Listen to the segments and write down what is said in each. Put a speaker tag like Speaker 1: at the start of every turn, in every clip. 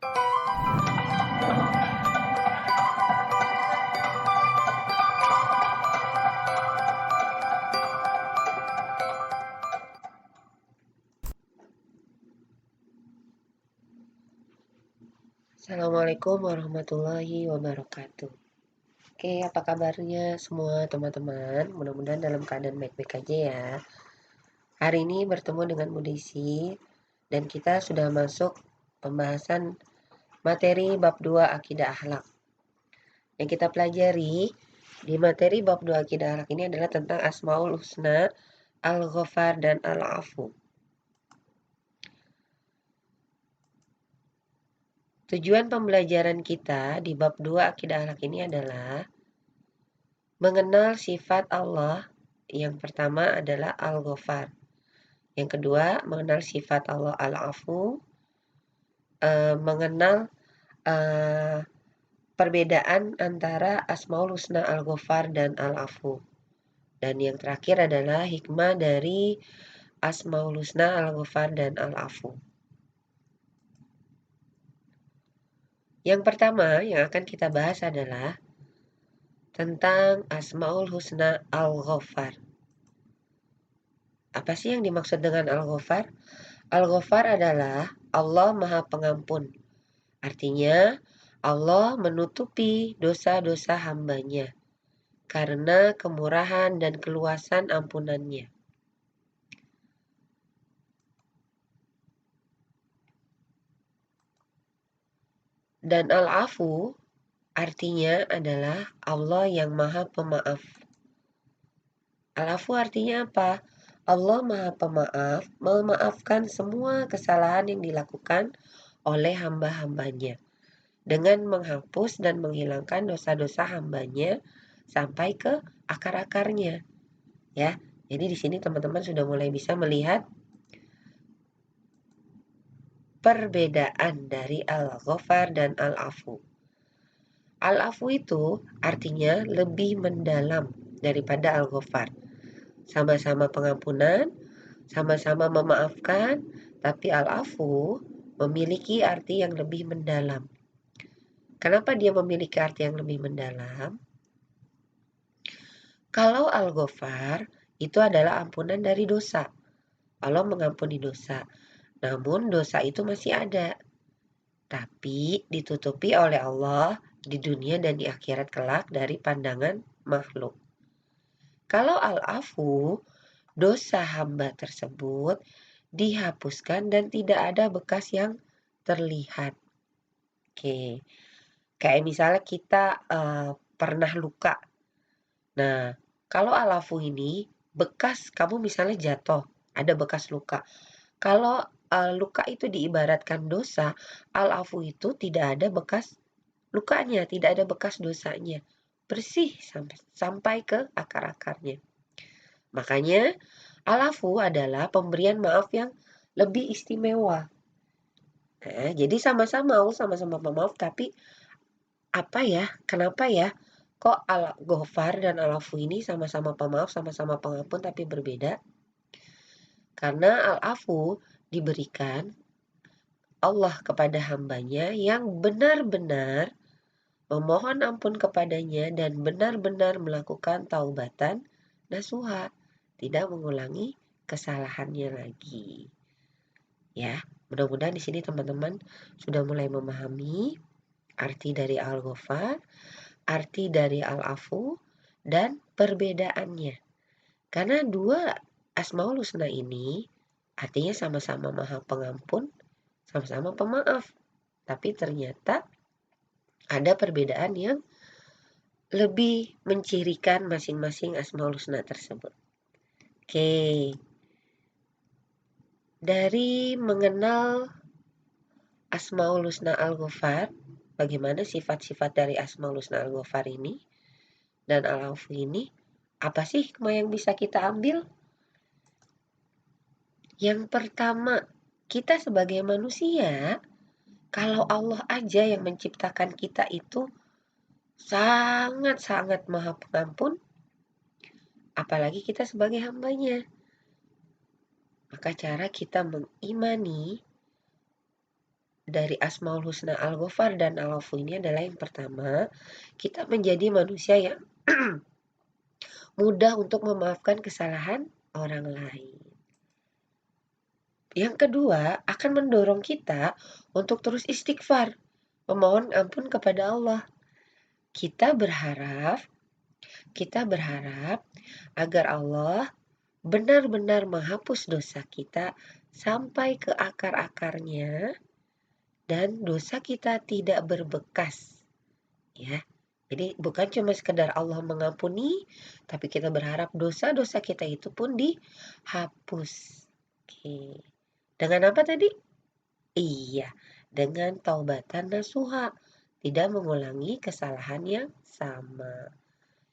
Speaker 1: Assalamualaikum warahmatullahi wabarakatuh. Oke, apa kabarnya semua teman-teman? Mudah-mudahan dalam keadaan baik-baik aja ya. Hari ini bertemu dengan Bu Desi dan kita sudah masuk pembahasan materi bab 2 akidah akhlak. Yang kita pelajari di materi bab 2 akidah akhlak ini adalah tentang Asmaul Husna, Al-Ghafar dan Al-Afu. Tujuan pembelajaran kita di bab 2 akidah akhlak ini adalah mengenal sifat Allah. Yang pertama adalah Al-Ghafar. Yang kedua, mengenal sifat Allah Al-Afu. Mengenal perbedaan antara Asmaul Husna Al-Ghafar dan Al-Afu. Dan yang terakhir adalah hikmah dari Asmaul Husna Al-Ghafar dan Al-Afu. Yang pertama yang akan kita bahas adalah tentang Asmaul Husna Al-Ghafar. Apa sih yang dimaksud dengan Al-Ghafar? Al-Ghafar adalah Allah Maha Pengampun. Artinya, Allah menutupi dosa-dosa hambanya karena kemurahan dan keluasan ampunannya. Dan Al-Afu artinya adalah Allah yang Maha Pemaaf. Al-Afu artinya apa? Allah Maha Pemaaf, memaafkan semua kesalahan yang dilakukan oleh hamba-hambanya dengan menghapus dan menghilangkan dosa-dosa hambanya sampai ke akar-akarnya. Ya, jadi di sini teman-teman sudah mulai bisa melihat perbedaan dari Al-Ghafar dan Al-Afu. Al-Afu itu artinya lebih mendalam daripada Al-Ghafar. Sama-sama pengampunan, sama-sama memaafkan, tapi Al-Afu memiliki arti yang lebih mendalam. Kenapa dia memiliki arti yang lebih mendalam? Kalau Al-Ghafar itu adalah ampunan dari dosa. Allah mengampuni dosa. Namun dosa itu masih ada. Tapi ditutupi oleh Allah di dunia dan di akhirat kelak dari pandangan makhluk. Kalau Al-Afu, dosa hamba tersebut dihapuskan dan tidak ada bekas yang terlihat. Oke. Kayak misalnya kita pernah luka. Nah, kalau Al-Afu ini bekas kamu misalnya jatuh, ada bekas luka. Kalau luka itu diibaratkan dosa, Al-Afu itu tidak ada bekas lukanya, tidak ada bekas dosanya. Bersih sampai ke akar-akarnya. Makanya Al-Afu adalah pemberian maaf yang lebih istimewa. Nah, jadi sama-sama Allah sama-sama pemaaf, tapi apa ya? Kenapa ya? Kok Al-Ghafar dan Al-Afu ini sama-sama pemaaf, sama-sama pengampun tapi berbeda? Karena Al-Afu diberikan Allah kepada hambanya yang benar-benar memohon ampun kepadanya dan benar-benar melakukan taubatan nasuha, tidak mengulangi kesalahannya lagi. Ya, mudah-mudahan di sini teman-teman sudah mulai memahami arti dari Al-Ghafar, arti dari Al-Afu, dan perbedaannya. Karena dua Asmaul Husna ini artinya sama-sama Maha Pengampun, sama-sama pemaaf. Tapi ternyata ada perbedaan yang lebih mencirikan masing-masing Asmaul Husna tersebut. Oke. Dari mengenal Asmaul Husna Al-Ghafar, bagaimana sifat-sifat dari Asmaul Husna Al-Ghafar ini dan Al-Afu ini, apa sih hikmah yang bisa kita ambil? Yang pertama, kita sebagai manusia, kalau Allah aja yang menciptakan kita itu sangat-sangat Maha Pengampun, apalagi kita sebagai hambanya. Maka cara kita mengimani dari Asmaul Husna Al-Ghafar dan Al-Afu ini adalah yang pertama, kita menjadi manusia yang mudah untuk memaafkan kesalahan orang lain. Yang kedua, akan mendorong kita untuk terus istighfar, memohon ampun kepada Allah. Kita berharap agar Allah benar-benar menghapus dosa kita sampai ke akar-akarnya dan dosa kita tidak berbekas, ya. Jadi bukan cuma sekedar Allah mengampuni, tapi kita berharap dosa-dosa kita itu pun dihapus. Oke. Dengan apa tadi? Iya, dengan taubatan nasuha, tidak mengulangi kesalahan yang sama.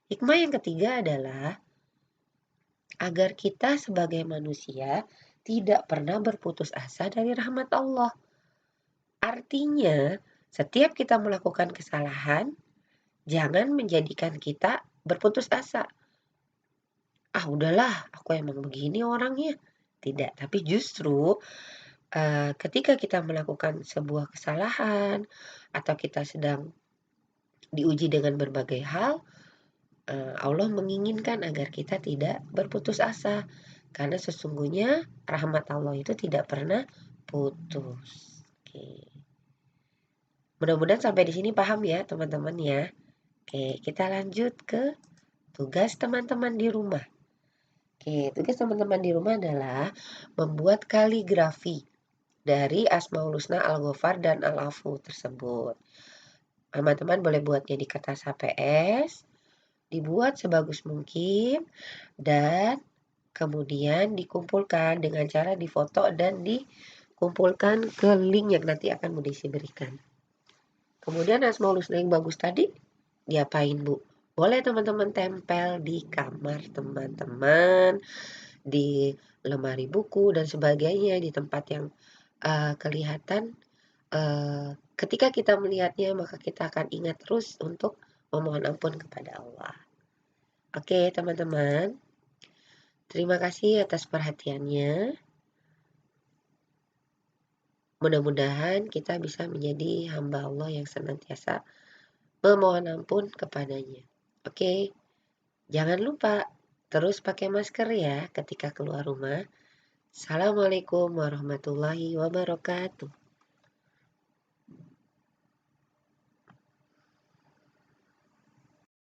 Speaker 1: Hikmah yang ketiga adalah agar kita sebagai manusia tidak pernah berputus asa dari rahmat Allah. Artinya, setiap kita melakukan kesalahan, jangan menjadikan kita berputus asa. Ah, udahlah, aku emang begini orangnya. Tidak, tapi justru ketika kita melakukan sebuah kesalahan atau kita sedang diuji dengan berbagai hal, Allah menginginkan agar kita tidak berputus asa. Karena sesungguhnya rahmat Allah itu tidak pernah putus. Oke. Mudah-mudahan sampai di sini paham ya teman-teman ya. Oke, kita lanjut ke tugas teman-teman di rumah. Oke, tugas teman-teman di rumah adalah membuat kaligrafi dari Asmaul Husna Al-Ghafar dan Al-Afu tersebut. Teman-teman boleh buatnya di kertas HPS, dibuat sebagus mungkin, dan kemudian dikumpulkan dengan cara difoto dan dikumpulkan ke link yang nanti akan Bu Desi berikan. Kemudian Asmaul Husna yang bagus tadi, diapain Bu? Boleh teman-teman tempel di kamar teman-teman, di lemari buku dan sebagainya, di tempat yang kelihatan ketika kita melihatnya maka kita akan ingat terus untuk memohon ampun kepada Allah. Oke teman-teman, terima kasih atas perhatiannya. Mudah-mudahan kita bisa menjadi hamba Allah yang senantiasa memohon ampun kepadanya. Oke, jangan lupa terus pakai masker ya ketika keluar rumah. Assalamualaikum warahmatullahi wabarakatuh.